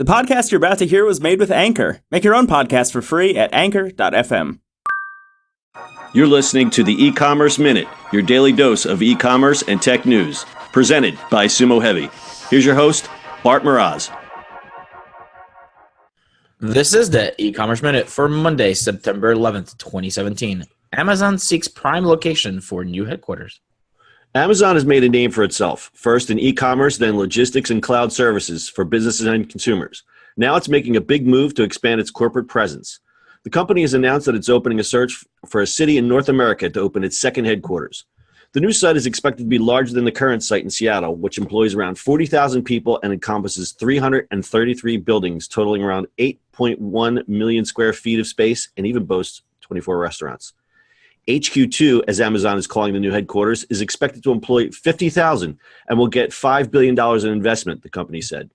The podcast you're about to hear was made with Anchor. Make your own podcast for free at anchor.fm. You're listening to the E-Commerce Minute, your daily dose of e-commerce and tech news, presented by Sumo Heavy. Here's your host, Bart Mroz. This is the E-Commerce Minute for Monday, September 11th, 2017. Amazon seeks prime location for new headquarters. Amazon has made a name for itself, first in e-commerce, then logistics and cloud services for businesses and consumers. Now it's making a big move to expand its corporate presence. The company has announced that it's opening a search for a city in North America to open its second headquarters. The new site is expected to be larger than the current site in Seattle, which employs around 40,000 people and encompasses 333 buildings, totaling around 8.1 million square feet of space, and even boasts 24 restaurants. HQ2, as Amazon is calling the new headquarters, is expected to employ 50,000 and will get $5 billion in investment, the company said.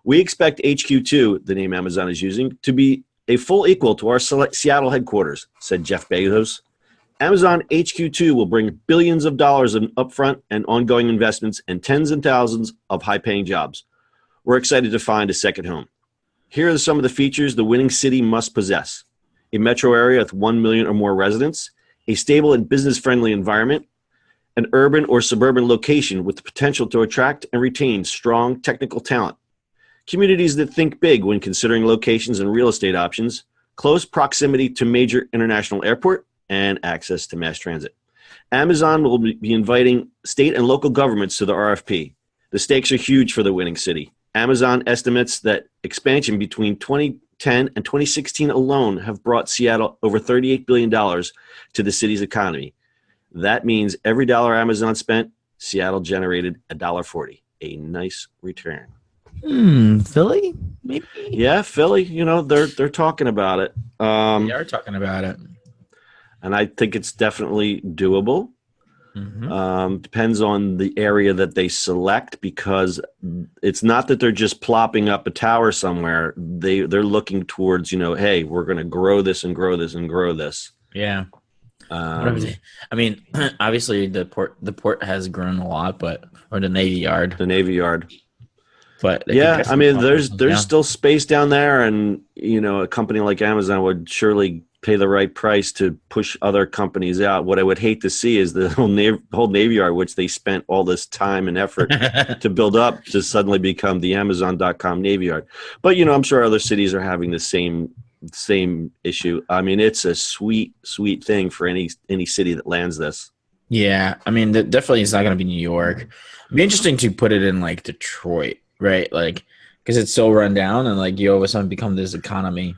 We expect HQ2, the name Amazon is using, to be a full equal to our Seattle headquarters, said Jeff Bezos. Amazon HQ2 will bring billions of dollars in upfront and ongoing investments and tens and thousands of high-paying jobs. We're excited to find a second home. Here are some of the features the winning city must possess: a metro area with 1 million or more residents, a stable and business-friendly environment, an urban or suburban location with the potential to attract and retain strong technical talent, communities that think big when considering locations and real estate options, close proximity to major international airport, and access to mass transit. Amazon will be inviting state and local governments to the RFP. The stakes are huge for the winning city. Amazon estimates that expansion between 2010 and 2016 alone have brought Seattle over $38 billion to the city's economy. That means every dollar Amazon spent, Seattle generated $1.40. A nice return. Philly? Maybe? Yeah, Philly. You know, they're talking about it. They are talking about it. And I think it's definitely doable. Mm-hmm. Depends on the area that they select, because it's not that they're just plopping up a tower somewhere. They're looking towards, hey, we're going to grow this and grow this and grow this. Yeah. I mean, obviously the port has grown a lot, or the Navy Yard. The Navy Yard. But yeah, I mean, there's still space down there, and a company like Amazon would surely pay the right price to push other companies out. What I would hate to see is the whole Navy Yard, which they spent all this time and effort to build up, to suddenly become the Amazon.com Navy Yard. But I'm sure other cities are having the same issue. I mean, it's a sweet thing for any city that lands this. Yeah, I mean, definitely it's not going to be New York. It'd be interesting to put it in like Detroit, right? Like, because it's so run down, and like you all of a sudden become this economy,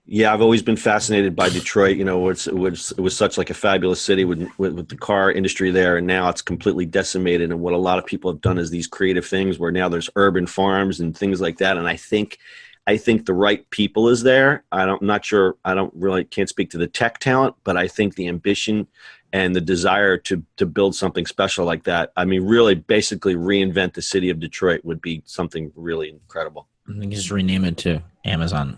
Yeah, I've always been fascinated by Detroit. It was such like a fabulous city with the car industry there, and now it's completely decimated. And what a lot of people have done is these creative things where now there's urban farms and things like that. And I think the right people is there. I'm not sure. I don't really can't speak to the tech talent, but I think the ambition and the desire to build something special like that. I mean, really, basically reinvent the city of Detroit would be something really incredible. I think just rename it to Amazon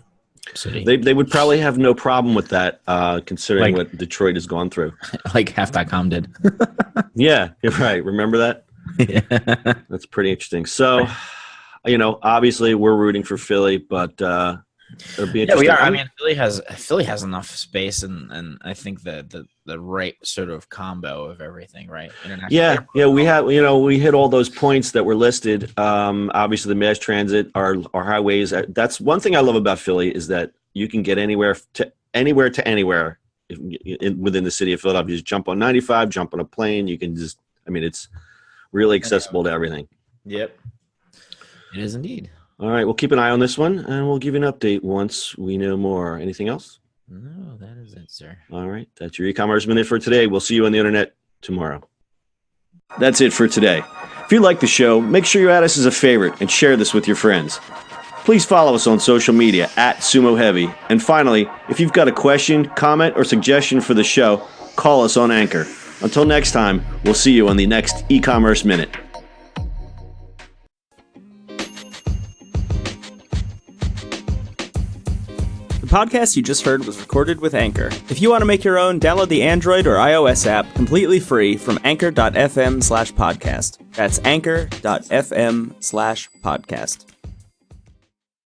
City. They would probably have no problem with that, considering what Detroit has gone through. Like Half.com did. Yeah, you're right. Remember that? Yeah. That's pretty interesting. So, obviously we're rooting for Philly, but it'll be interesting. Yeah, we are. I mean, Philly has enough space, and I think the right sort of combo of everything, right? Yeah, we have. We hit all those points that were listed. Obviously, the mass transit, our highways. That's one thing I love about Philly, is that you can get anywhere to anywhere within the city of Philadelphia. Just jump on 95, jump on a plane. You can just. I mean, it's really accessible to everything. Yep, it is indeed. All right, we'll keep an eye on this one, and we'll give you an update once we know more. Anything else? No, that is it, sir. All right, that's your e-commerce minute for today. We'll see you on the internet tomorrow. That's it for today. If you like the show, make sure you add us as a favorite and share this with your friends. Please follow us on social media @Sumo Heavy. And finally, if you've got a question, comment, or suggestion for the show, call us on Anchor. Until next time, we'll see you on the next e-commerce minute. The podcast you just heard was recorded with Anchor. If you want to make your own, download the Android or iOS app completely free from anchor.fm/podcast. That's anchor.fm/podcast.